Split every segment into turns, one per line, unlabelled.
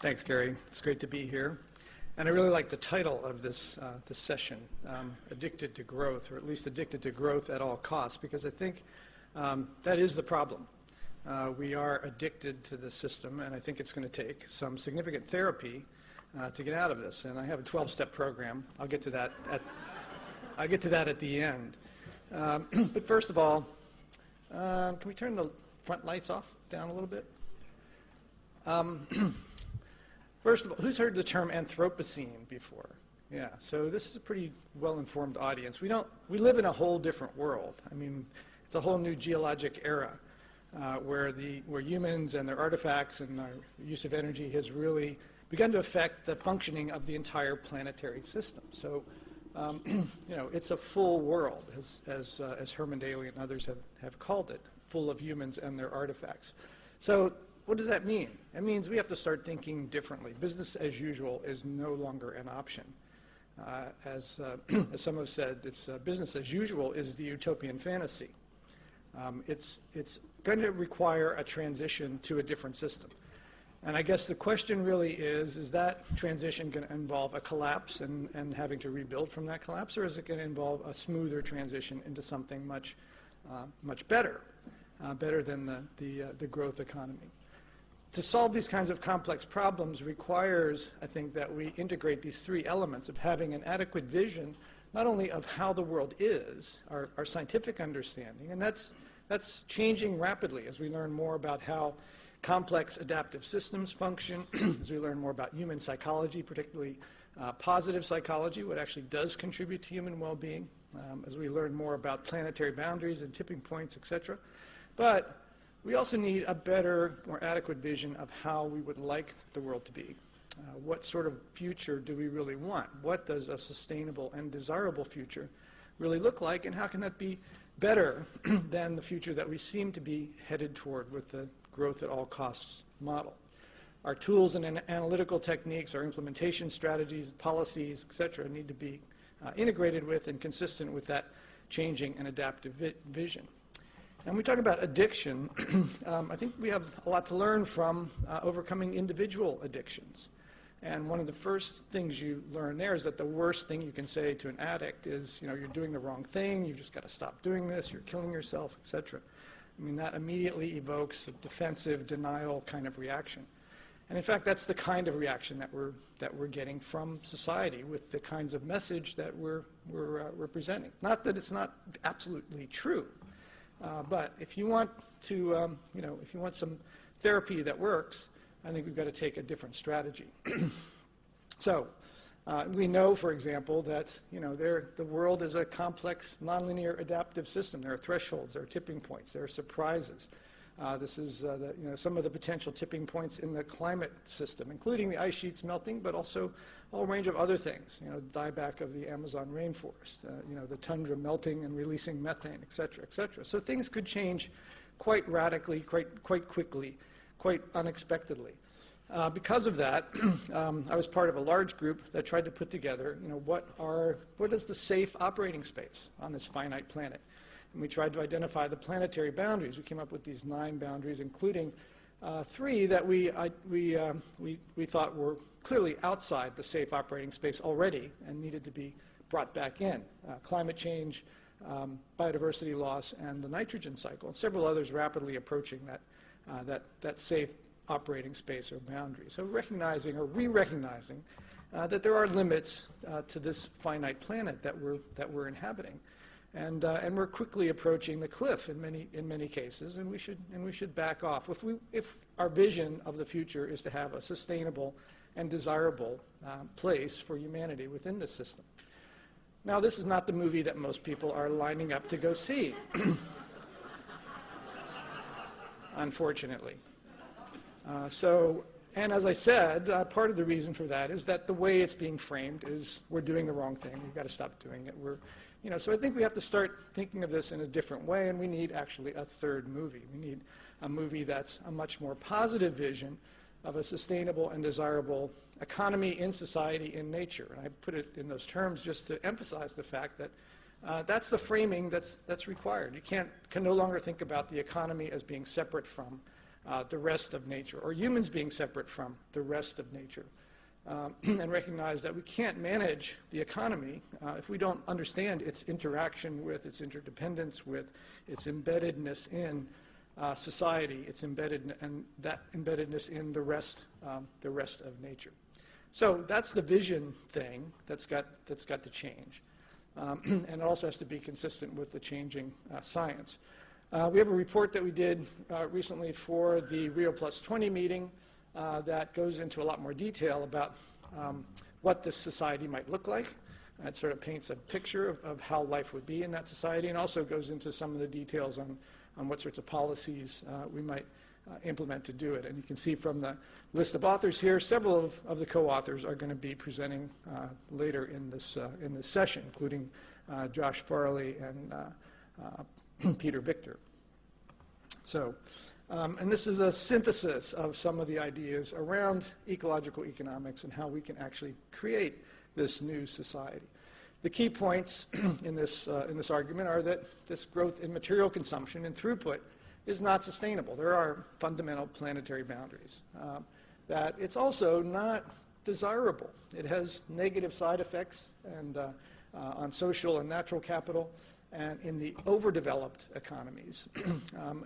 Thanks, Gary. It's great to be here. And I really like the title of this session, Addicted to Growth, or at least Addicted to Growth at All Costs, because I think that is the problem. We are addicted to the system, and I think it's going to take some significant therapy to get out of this. And I have a 12-step program. I'll get to that at the end. But first of all, can we turn the front lights off down a little bit? First of all, who's heard the term Anthropocene before? Yeah, so this is a pretty well-informed audience. We live in a whole different world. I mean, it's a whole new geologic era where humans and their artifacts and our use of energy has really begun to affect the functioning of the entire planetary system. So, it's a full world, as Herman Daly and others have called it, full of humans and their artifacts. So, what does that mean? It means we have to start thinking differently. Business as usual is no longer an option. As some have said, business as usual is the utopian fantasy. It's going to require a transition to a different system. And I guess the question really is that transition going to involve a collapse and having to rebuild from that collapse, or is it going to involve a smoother transition into something much better, better than the growth economy? To solve these kinds of complex problems requires, I think, that we integrate these three elements of having an adequate vision, not only of how the world is, our scientific understanding, and that's changing rapidly as we learn more about how complex adaptive systems function, as we learn more about human psychology, particularly positive psychology, what actually does contribute to human well-being, as we learn more about planetary boundaries and tipping points, etc. But we also need a better, more adequate vision of how we would like the world to be. What sort of future do we really want? What does a sustainable and desirable future really look like, and how can that be better than the future that we seem to be headed toward with the growth at all costs model? Our tools and analytical techniques, our implementation strategies, policies, etc., need to be integrated with and consistent with that changing and adaptive vision. And when we talk about addiction, I think we have a lot to learn from overcoming individual addictions. And one of the first things you learn there is that the worst thing you can say to an addict is, you're doing the wrong thing, you've just got to stop doing this, you're killing yourself, etc. I mean, that immediately evokes a defensive, denial kind of reaction. And in fact, that's the kind of reaction that we're getting from society with the kinds of message that we're presenting. Not that it's not absolutely true. But if you want to, if you want some therapy that works, I think we've got to take a different strategy. So we know, for example, that the world is a complex, nonlinear adaptive system. There are thresholds, there are tipping points, there are surprises. This is some of the potential tipping points in the climate system, including the ice sheets melting, but also a whole range of other things. Dieback of the Amazon rainforest, the tundra melting and releasing methane, et cetera, et cetera. So things could change quite radically, quite quickly, quite unexpectedly. Because of that, I was part of a large group that tried to put together, what is the safe operating space on this finite planet? And we tried to identify the planetary boundaries. We came up with these 9 boundaries, including 3 that we thought were clearly outside the safe operating space already and needed to be brought back in. Climate change, biodiversity loss, and the nitrogen cycle, and several others rapidly approaching that safe operating space or boundary. So recognizing or re-recognizing that there are limits to this finite planet that we're inhabiting. And we're quickly approaching the cliff in many cases, and we should back off. If our vision of the future is to have a sustainable and desirable place for humanity within this system. Now, this is not the movie that most people are lining up to go see, unfortunately. And as I said, part of the reason for that is that the way it's being framed is we're doing the wrong thing. We've got to stop doing it. So I think we have to start thinking of this in a different way, and we need actually a third movie. We need a movie that's a much more positive vision of a sustainable and desirable economy in society, in nature. And I put it in those terms just to emphasize the fact that that's the framing that's required. You can no longer think about the economy as being separate from the rest of nature, or humans being separate from the rest of nature. And recognize that we can't manage the economy if we don't understand its interaction with, its interdependence with, its embeddedness in society, its that embeddedness in the rest of nature. So that's the vision thing that's got to change. And it also has to be consistent with the changing science. We have a report that we did recently for the Rio Plus 20 meeting that goes into a lot more detail about what this society might look like. It sort of paints a picture of how life would be in that society, and also goes into some of the details on what sorts of policies we might implement to do it. And you can see from the list of authors here, several of the co-authors are going to be presenting later in this session, including Josh Farley and Peter Victor. So, and this is a synthesis of some of the ideas around ecological economics and how we can actually create this new society. The key points in this argument are that this growth in material consumption and throughput is not sustainable. There are fundamental planetary boundaries. That it's also not desirable. It has negative side effects and on social and natural capital, and in the overdeveloped economies,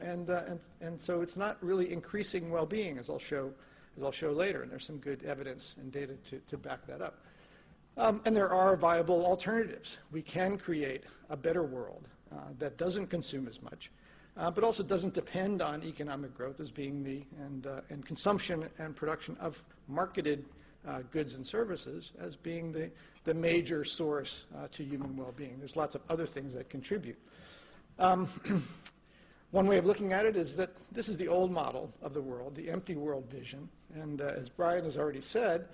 and so it's not really increasing well-being, as I'll show later. And there's some good evidence and data to back that up. And there are viable alternatives. We can create a better world that doesn't consume as much, but also doesn't depend on economic growth as being and consumption and production of marketed goods and services as being the major source to human well-being. There's lots of other things that contribute. One way of looking at it is that this is the old model of the world, the empty world vision. And as Brian has already said,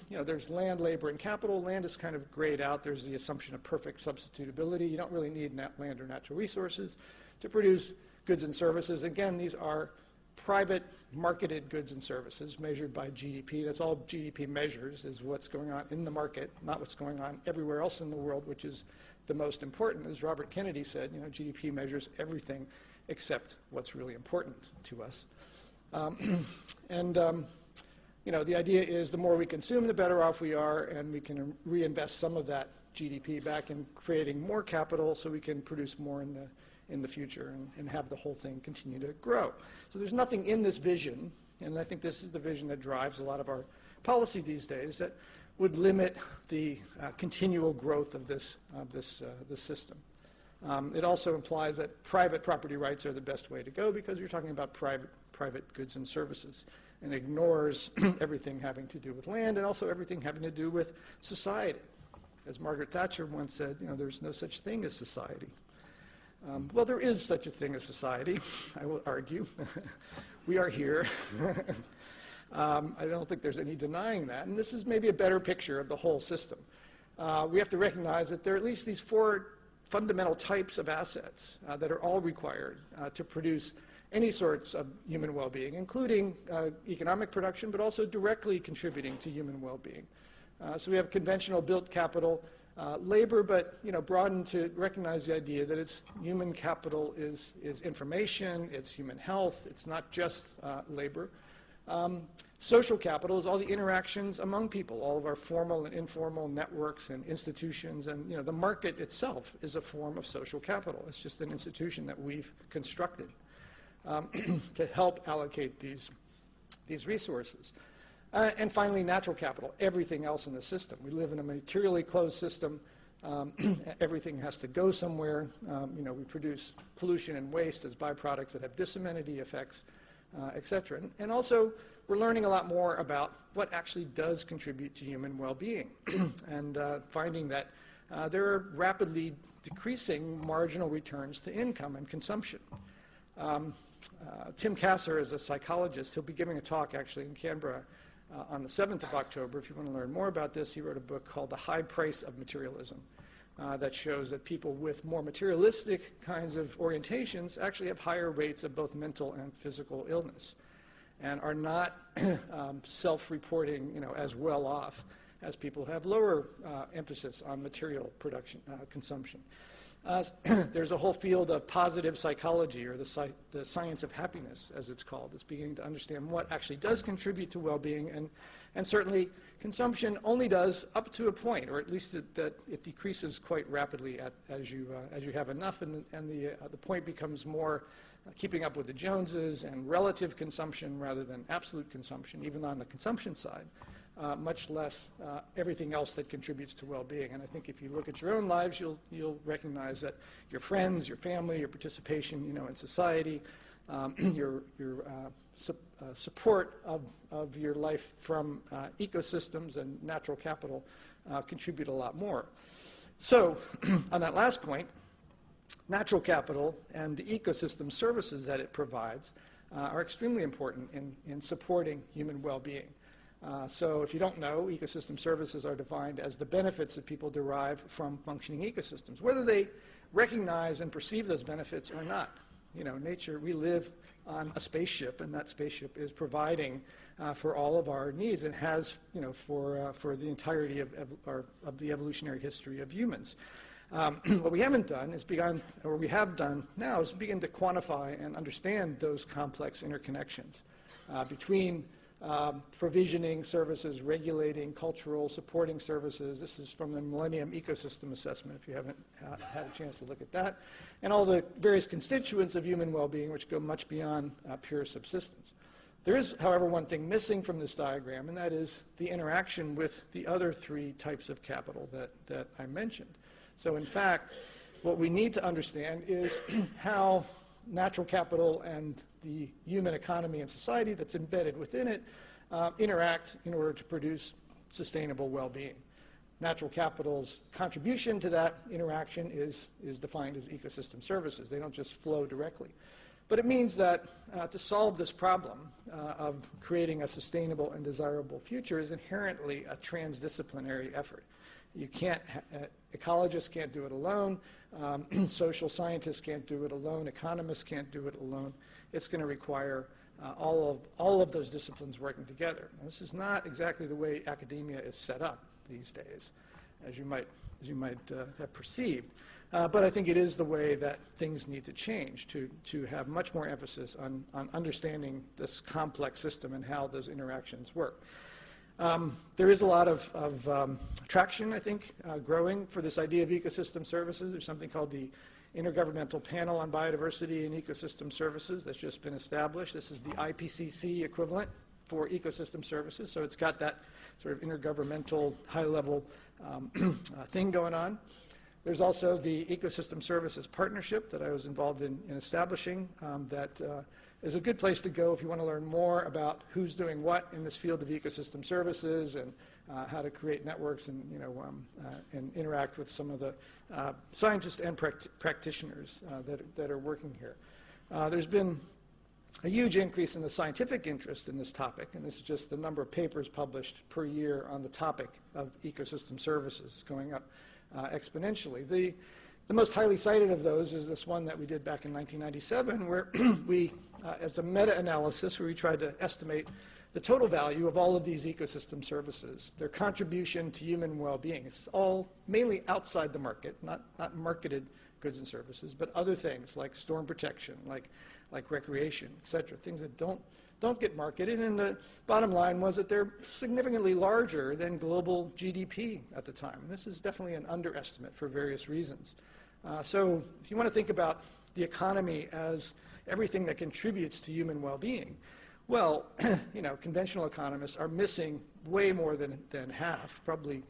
there's land, labor, and capital. Land is kind of grayed out. There's the assumption of perfect substitutability. You don't really need land or natural resources to produce goods and services. Again, these are private marketed goods and services measured by GDP. That's all GDP measures, is what's going on in the market, not what's going on everywhere else in the world, which is the most important. As Robert Kennedy said, GDP measures everything except what's really important to us. The idea is the more we consume, the better off we are, and we can reinvest some of that GDP back in creating more capital so we can produce more in the future and have the whole thing continue to grow. So there's nothing in this vision, and I think this is the vision that drives a lot of our policy these days, that would limit the continual growth of this system. It also implies that private property rights are the best way to go because you're talking about private goods and services, and ignores everything having to do with land and also everything having to do with society. As Margaret Thatcher once said, there's no such thing as society. Well, there is such a thing as society, I will argue. We are here. I don't think there's any denying that. And this is maybe a better picture of the whole system. We have to recognize that there are at least these four fundamental types of assets that are all required to produce any sorts of human well-being, including economic production, but also directly contributing to human well-being. So we have conventional built capital, labor, but broadened to recognize the idea that it's human capital is information, it's human health, it's not just labor. Social capital is all the interactions among people, all of our formal and informal networks and institutions, and the market itself is a form of social capital. It's just an institution that we've constructed to help allocate these resources. And finally, natural capital, everything else in the system. We live in a materially closed system. Everything has to go somewhere. We produce pollution and waste as byproducts that have disamenity effects, et cetera. And also, we're learning a lot more about what actually does contribute to human well-being and finding that there are rapidly decreasing marginal returns to income and consumption. Tim Kasser is a psychologist. He'll be giving a talk actually in Canberra on the 7th of October. If you want to learn more about this, he wrote a book called The High Price of Materialism that shows that people with more materialistic kinds of orientations actually have higher rates of both mental and physical illness and are not self-reporting as well off as people who have lower emphasis on material production, consumption. There's a whole field of positive psychology, or the science of happiness, as it's called. It's beginning to understand what actually does contribute to well-being, and certainly consumption only does up to a point, or at least that it decreases quite rapidly as you have enough, and the point becomes more keeping up with the Joneses and relative consumption rather than absolute consumption, even on the consumption side. Much less everything else that contributes to well-being. And I think if you look at your own lives, you'll recognize that your friends, your family, your participation, in society, your support of your life from ecosystems and natural capital contribute a lot more. So on that last point, natural capital and the ecosystem services that it provides are extremely important in supporting human well-being. So if you don't know, ecosystem services are defined as the benefits that people derive from functioning ecosystems, whether they recognize and perceive those benefits or not. Nature, we live on a spaceship, and that spaceship is providing for all of our needs, and has, for the entirety of the evolutionary history of humans. What we haven't done is we have done now is begin to quantify and understand those complex interconnections between provisioning services, regulating, cultural, supporting services. This is from the Millennium Ecosystem Assessment, if you haven't had a chance to look at that, and all the various constituents of human well-being, which go much beyond pure subsistence. There is, however, one thing missing from this diagram, and that is the interaction with the other three types of capital that I mentioned. So in fact, what we need to understand is how natural capital and the human economy and society that's embedded within it interact in order to produce sustainable well-being. Natural capital's contribution to that interaction is defined as ecosystem services. They don't just flow directly. But it means that to solve this problem of creating a sustainable and desirable future is inherently a transdisciplinary effort. You can't, ecologists can't do it alone, social scientists can't do it alone, economists can't do it alone. It's going to require all of those disciplines working together. And this is not exactly the way academia is set up these days, as you might have perceived. But I think it is the way that things need to change to have much more emphasis on understanding this complex system and how those interactions work. There is a lot of traction, I think, growing for this idea of ecosystem services. There's something called the Intergovernmental Panel on Biodiversity and Ecosystem Services that's just been established. This is the IPCC equivalent for ecosystem services, so it's got that sort of intergovernmental high-level thing going on. There's also the Ecosystem Services Partnership that I was involved in establishing that is a good place to go if you want to learn more about who's doing what in this field of ecosystem services and how to create networks and, and interact with some of the scientists and practitioners that are working here. There's been a huge increase in the scientific interest in this topic, and this is just the number of papers published per year on the topic of ecosystem services going up exponentially. The most highly cited of those is this one that we did back in 1997, where we, as a meta-analysis, where we tried to estimate the total value of all of these ecosystem services, their contribution to human well-being. It's all mainly outside the market, not marketed goods and services, but other things like storm protection, like recreation, et cetera, things that don't get marketed. And the bottom line was that they're significantly larger than global GDP at the time. And this is definitely an underestimate for various reasons. So if you want to think about the economy as everything that contributes to human well-being, well, conventional economists are missing way more than half, probably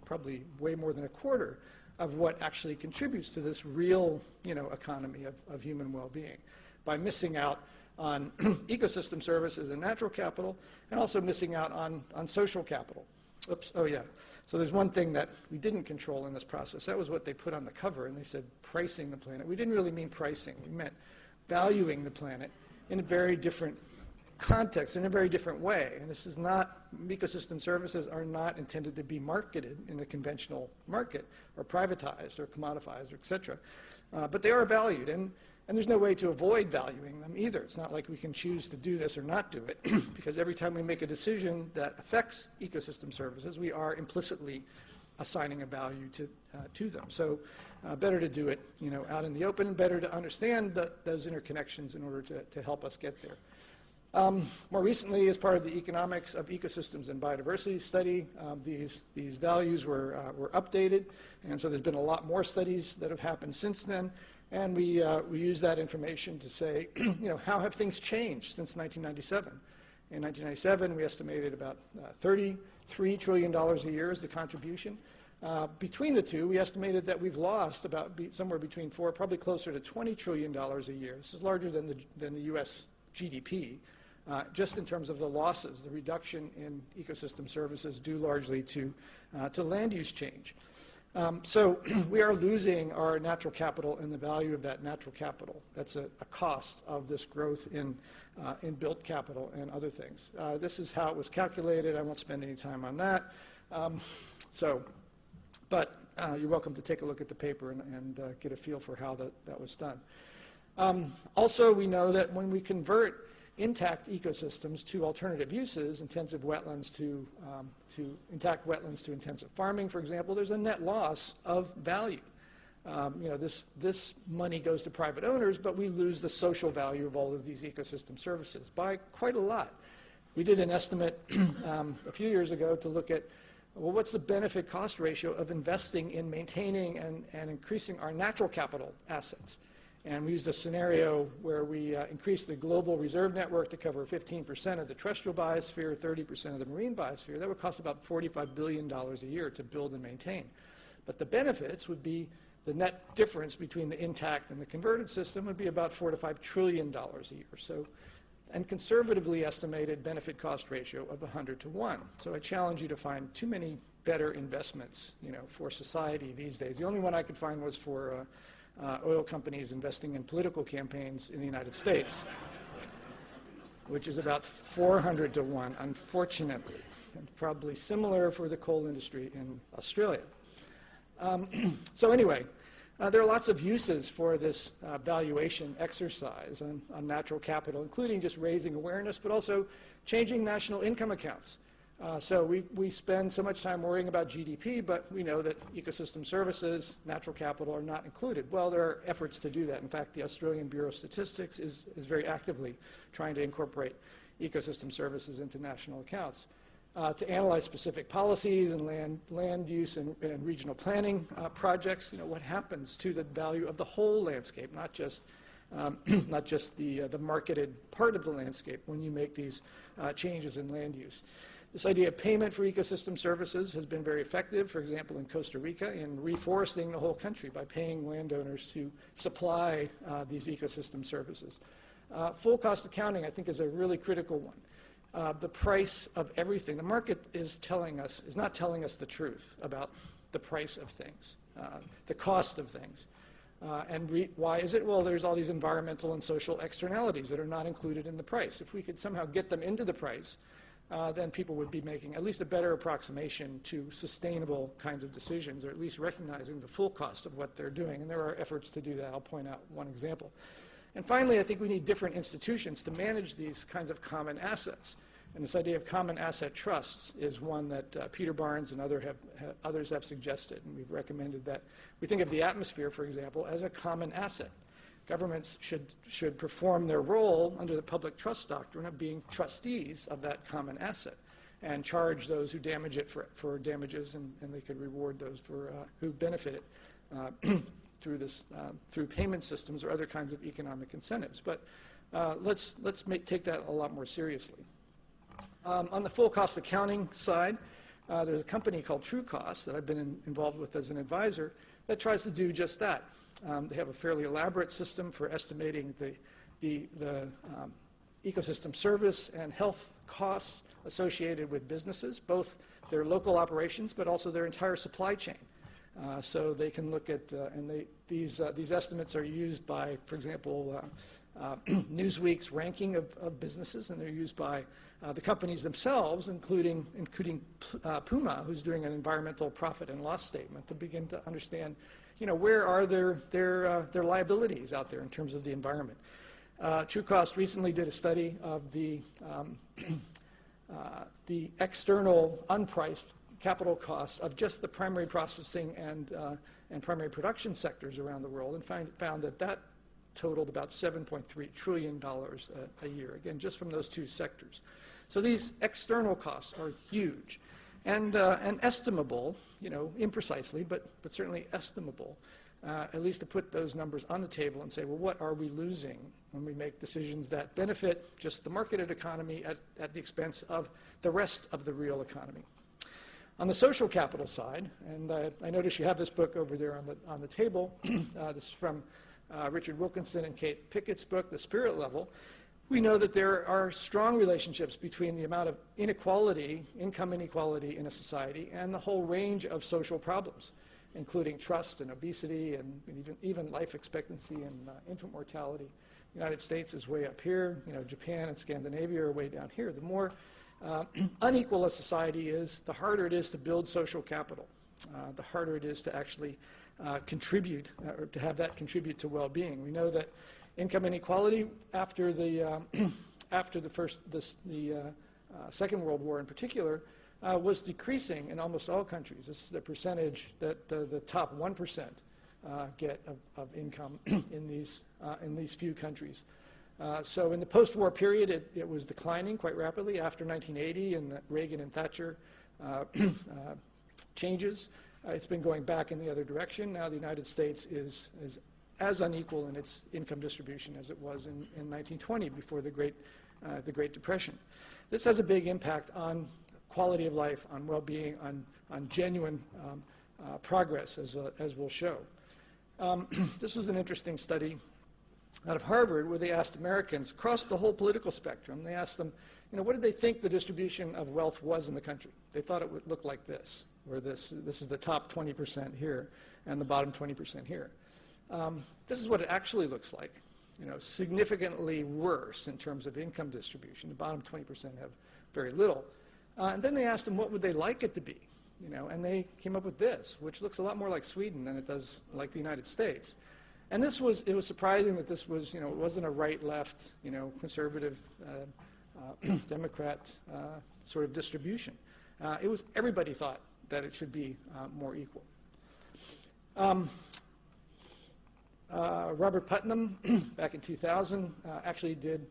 way more than a quarter of what actually contributes to this real, economy of human well-being, by missing out on ecosystem services and natural capital, and also missing out on social capital. Oops, oh yeah. So there's one thing that we didn't control in this process. That was what they put on the cover, and they said pricing the planet. We didn't really mean pricing. We meant valuing the planet in a very different context, in a very different way. And this is not, ecosystem services are not intended to be marketed in a conventional market, or privatized, or commoditized, or et cetera. But they are valued, and there's no way to avoid valuing them either. It's not like we can choose to do this or not do it, because every time we make a decision that affects ecosystem services, we are implicitly assigning a value to them. So better to do it, out in the open, better to understand those interconnections in order to help us get there. More recently, as part of the Economics of Ecosystems and Biodiversity study, these values were updated, and so there's been a lot more studies that have happened since then, and we use that information to say, how have things changed since 1997? In 1997, we estimated about $33 trillion a year as the contribution. Between the two, we estimated that we've lost about somewhere between probably closer to $20 trillion a year. This is larger than the U.S. GDP. Just in terms of the losses, the reduction in ecosystem services due largely to land use change. So we are losing our natural capital and the value of that natural capital. That's a cost of this growth in built capital and other things. This is how it was calculated. I won't spend any time on that. But you're welcome to take a look at the paper and get a feel for how that was done. Also, we know that when we convert intact ecosystems to alternative uses, intensive wetlands to intact wetlands to intensive farming, for example, there's a net loss of value. This money goes to private owners, but we lose the social value of all of these ecosystem services by quite a lot. We did an estimate a few years ago to look at, well, what's the benefit cost ratio of investing in maintaining and increasing our natural capital assets? And we used a scenario where we increased the global reserve network to cover 15% of the terrestrial biosphere, 30% of the marine biosphere. That would cost about $45 billion a year to build and maintain. But the benefits would be the net difference between the intact and the converted system would be about $4 to $5 trillion a year. So, and conservatively estimated benefit cost ratio of 100 to 1. So I challenge you to find too many better investments, for society these days. The only one I could find was for oil companies investing in political campaigns in the United States, which is about 400 to 1, unfortunately, and probably similar for the coal industry in Australia. So anyway, there are lots of uses for this valuation exercise on natural capital, including just raising awareness, but also changing national income accounts. So we spend so much time worrying about GDP, but we know that ecosystem services, natural capital are not included. Well, there are efforts to do that. In fact, the Australian Bureau of Statistics is very actively trying to incorporate ecosystem services into national accounts. To analyze specific policies and land use and regional planning projects, what happens to the value of the whole landscape, not just the marketed part of the landscape when you make these changes in land use. This idea of payment for ecosystem services has been very effective, for example, in Costa Rica, in reforesting the whole country by paying landowners to supply these ecosystem services. Full cost accounting, I think, is a really critical one. The price of everything. The market is not telling us the truth about the price of things, the cost of things. Why is it? Well, there's all these environmental and social externalities that are not included in the price. If we could somehow get them into the price, then people would be making at least a better approximation to sustainable kinds of decisions, or at least recognizing the full cost of what they're doing. And there are efforts to do that. I'll point out one example. And finally, I think we need different institutions to manage these kinds of common assets. And this idea of common asset trusts is one that Peter Barnes and others have suggested. And we've recommended that we think of the atmosphere, for example, as a common asset. Governments should perform their role under the public trust doctrine of being trustees of that common asset and charge those who damage it for damages, and they could reward those who benefit it through payment systems or other kinds of economic incentives. But let's take that a lot more seriously. On the full cost accounting side, there's a company called True Cost that I've been involved with as an advisor that tries to do just that. They have a fairly elaborate system for estimating the ecosystem service and health costs associated with businesses, both their local operations but also their entire supply chain. So they can look at, these estimates are used by, for example, Newsweek's ranking of businesses, and they're used by the companies themselves, including Puma, who's doing an environmental profit and loss statement to begin to understand, where are their liabilities out there in terms of the environment. True Cost recently did a study of the external unpriced capital costs of just the primary processing and primary production sectors around the world, and found that that totaled about $7.3 trillion a year, again, just from those two sectors. So these external costs are huge and estimable, you know, imprecisely, but certainly estimable, at least to put those numbers on the table and say, well, what are we losing when we make decisions that benefit just the marketed economy at the expense of the rest of the real economy? On the social capital side, and I notice you have this book over there on the table. This is from Richard Wilkinson and Kate Pickett's book, The Spirit Level. We know that there are strong relationships between the amount of inequality, income inequality in a society, and the whole range of social problems, including trust and obesity and even life expectancy and infant mortality. The United States is way up here. You know, Japan and Scandinavia are way down here. The more unequal a society is, the harder it is to build social capital, the harder it is to actually contribute, or to have that contribute to well-being. We know that income inequality after the Second World War in particular was decreasing in almost all countries. This is the percentage that the top 1% get of income in these few countries. So in the post-war period, it was declining quite rapidly after 1980 and the Reagan and Thatcher changes. It's been going back in the other direction. Now the United States is as unequal in its income distribution as it was in 1920 before the Great Depression. This has a big impact on quality of life, on well-being, on genuine progress, as we'll show. This was an interesting study out of Harvard where they asked Americans across the whole political spectrum. They asked them, you know, what did they think the distribution of wealth was in the country? They thought it would look like this, where this is the top 20% here and the bottom 20% here. This is what it actually looks like, you know, significantly worse in terms of income distribution. The bottom 20% have very little. And then they asked them what would they like it to be, you know, and they came up with this, which looks a lot more like Sweden than it does like the United States. And it was surprising that this was, you know, it wasn't a right-left, you know, conservative, Democrat sort of distribution. It was, everybody thought that it should be more equal. Robert Putnam, back in 2000, actually did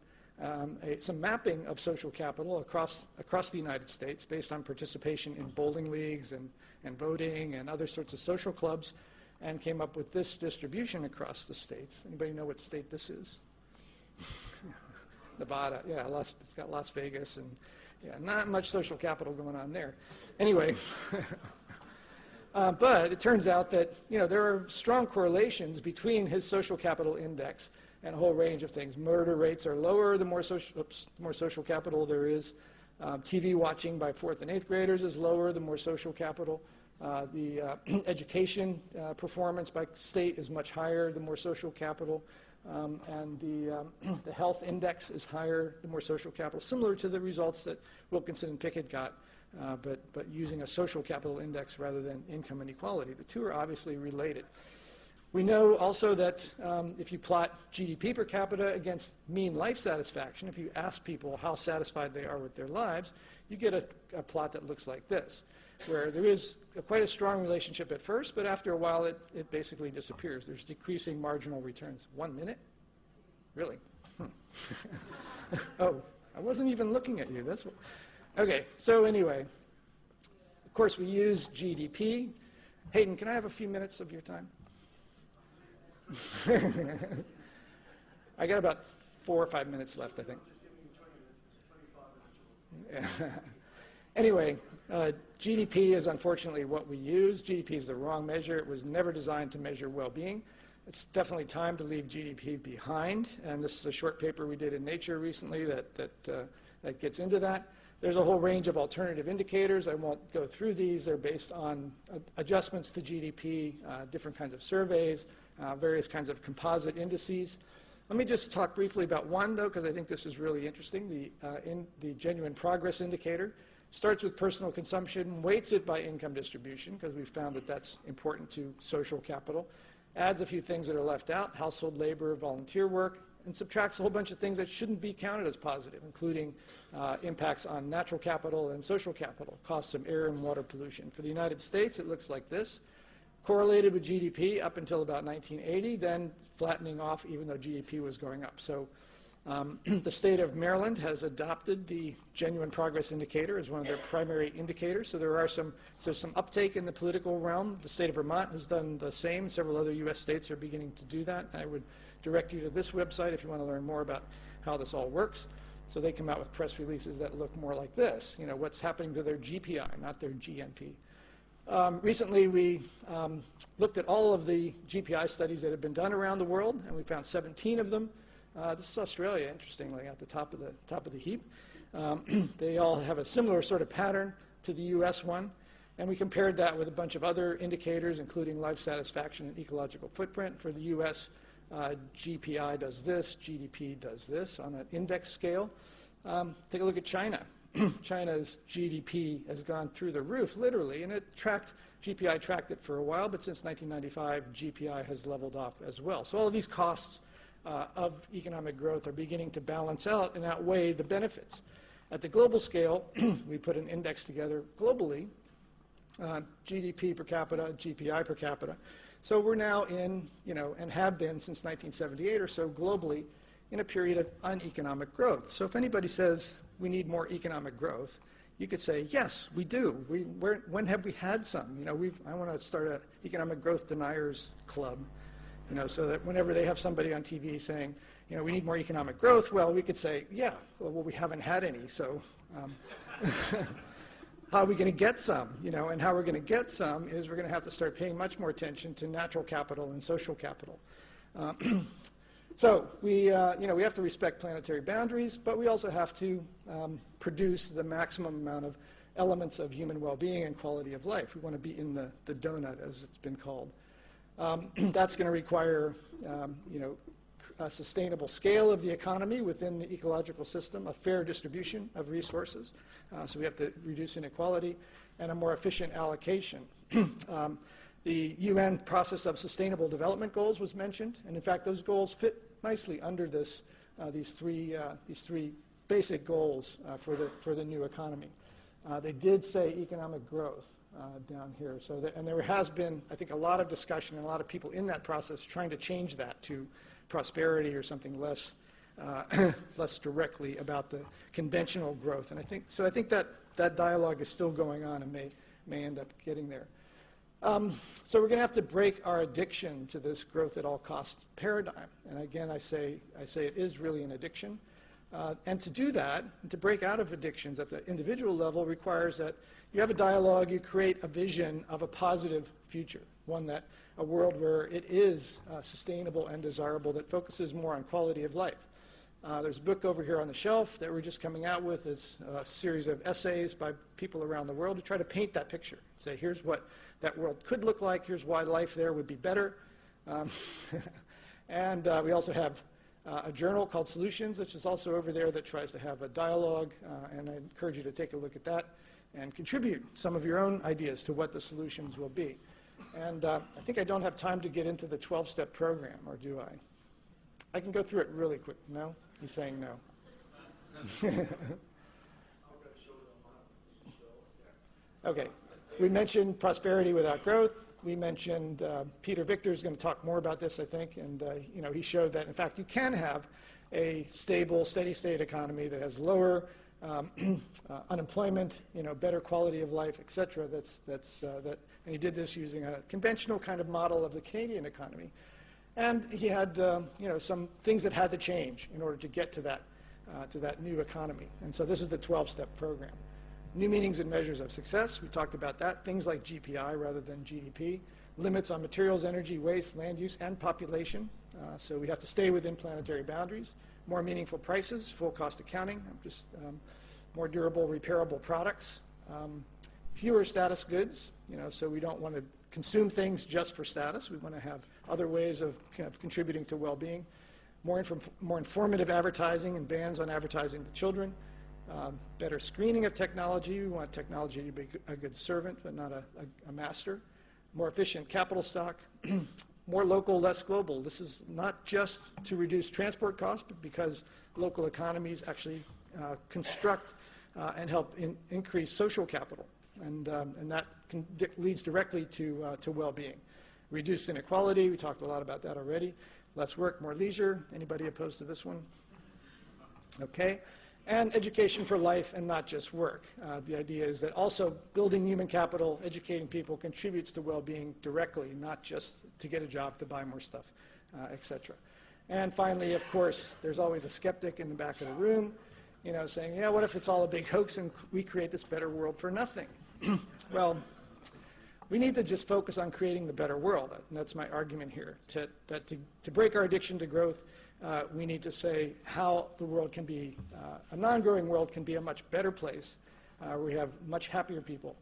some mapping of social capital across the United States based on participation in bowling leagues and voting and other sorts of social clubs, and came up with this distribution across the states. Anybody know what state this is? Nevada. Yeah, it's got Las Vegas, and yeah, not much social capital going on there. Anyway. But it turns out that, you know, there are strong correlations between his social capital index and a whole range of things. Murder rates are lower the more social capital there is. TV watching by 4th and 8th graders is lower the more social capital. The education performance by state is much higher the more social capital. And the health index is higher the more social capital, similar to the results that Wilkinson and Pickett got. But using a social capital index rather than income inequality. The two are obviously related. We know also that if you plot GDP per capita against mean life satisfaction, if you ask people how satisfied they are with their lives, you get a plot that looks like this, where there is quite a strong relationship at first, but after a while it basically disappears. There's decreasing marginal returns. 1 minute? Really? Oh, I wasn't even looking at you. That's what. Okay, so anyway, of course we use GDP. Hayden, can I have a few minutes of your time? I got about 4 or 5 minutes left, I think. Yeah. Anyway, GDP is unfortunately what we use. GDP is the wrong measure. It was never designed to measure well-being. It's definitely time to leave GDP behind, and this is a short paper we did in Nature recently that gets into that. There's a whole range of alternative indicators. I won't go through these. They're based on adjustments to GDP, different kinds of surveys, various kinds of composite indices. Let me just talk briefly about one, though, because I think this is really interesting. The genuine progress indicator starts with personal consumption, weights it by income distribution, because we've found that that's important to social capital, adds a few things that are left out, household labor, volunteer work, and subtracts a whole bunch of things that shouldn't be counted as positive, including impacts on natural capital and social capital, costs of air and water pollution. For the United States, it looks like this. Correlated with GDP up until about 1980, then flattening off even though GDP was going up. So the state of Maryland has adopted the genuine progress indicator as one of their primary indicators. So there are some uptake in the political realm. The state of Vermont has done the same. Several other U.S. states are beginning to do that. I would direct you to this website if you want to learn more about how this all works. So they come out with press releases that look more like this, you know, what's happening to their GPI, not their GNP. Recently, we looked at all of the GPI studies that have been done around the world, and we found 17 of them. This is Australia, interestingly, at the top of the heap. They all have a similar sort of pattern to the U.S. one, and we compared that with a bunch of other indicators, including life satisfaction and ecological footprint. For the U.S., GPI does this, GDP does this on an index scale. Take a look at China. China's GDP has gone through the roof, literally, and GPI tracked it for a while, but since 1995, GPI has leveled off as well. So all of these costs of economic growth are beginning to balance out and outweigh the benefits. At the global scale, we put an index together globally, GDP per capita, GPI per capita. So we're now in, you know, and have been since 1978 or so globally, in a period of uneconomic growth. So if anybody says we need more economic growth, you could say, yes, we do. When have we had some? You know, I want to start an economic growth deniers club, you know, so that whenever they have somebody on TV saying, you know, we need more economic growth, well, we could say, yeah, well, we haven't had any, so how are we going to get some? You know, and how we're going to get some is we're going to have to start paying much more attention to natural capital and social capital. So we have to respect planetary boundaries, but we also have to produce the maximum amount of elements of human well-being and quality of life. We want to be in the donut, as it's been called. That's going to require, a sustainable scale of the economy within the ecological system, a fair distribution of resources. So we have to reduce inequality, and a more efficient allocation. The UN process of sustainable development goals was mentioned, and in fact, those goals fit nicely under these three basic goals for the new economy. They did say economic growth down here, and there has been, I think, a lot of discussion and a lot of people in that process trying to change that to prosperity or something less directly about the conventional growth. And I think that dialogue is still going on and may end up getting there. So we're going to have to break our addiction to this growth at all costs paradigm. And again, I say it is really an addiction. And to do that, and to break out of addictions at the individual level, requires that you have a dialogue, you create a vision of a positive future, a world where it is sustainable and desirable, that focuses more on quality of life. There's a book over here on the shelf that we're just coming out with. It's a series of essays by people around the world to try to paint that picture. Say, here's what that world could look like. Here's why life there would be better. And we also have a journal called Solutions, which is also over there, that tries to have a dialogue. And I encourage you to take a look at that and contribute some of your own ideas to what the solutions will be. And I think I don't have time to get into the 12-step program, or do I? I can go through it really quick. No? He's saying no. Okay. We mentioned prosperity without growth. We mentioned Peter Victor is going to talk more about this, I think, and he showed that, in fact, you can have a stable, steady-state economy that has lower unemployment, better quality of life, et cetera. And he did this using a conventional kind of model of the Canadian economy. And he had, some things that had to change in order to get to that new economy. And so this is the 12-step program. New meanings and measures of success. We talked about that. Things like GPI rather than GDP. Limits on materials, energy, waste, land use, and population. So we have to stay within planetary boundaries. More meaningful prices, full cost accounting, more durable, repairable products. Fewer status goods. So we don't want to consume things just for status. We want to have other ways of contributing to well-being. More informative advertising and bans on advertising to children. Better screening of technology. We want technology to be a good servant, but not a master. More efficient capital stock. more local, less global. This is not just to reduce transport costs, but because local economies actually construct and help increase social capital. And that leads directly to well-being. Reduce inequality, we talked a lot about that already. Less work, more leisure. Anybody opposed to this one? Okay. And education for life and not just work. The idea is that also building human capital, educating people contributes to well-being directly, not just to get a job, to buy more stuff, etc. And finally, of course, there's always a skeptic in the back of the room, you know, saying, yeah, what if it's all a big hoax and we create this better world for nothing? Well, we need to just focus on creating the better world. And that's my argument here, that to break our addiction to growth, we need to say how the world can be, a non-growing world can be a much better place where we have much happier people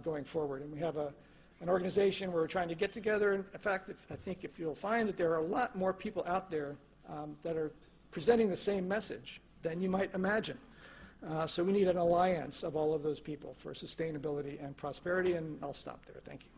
going forward. And we have an organization where we're trying to get together. And in fact, I think if you'll find that there are a lot more people out there that are presenting the same message than you might imagine. So we need an alliance of all of those people for sustainability and prosperity, and I'll stop there. Thank you.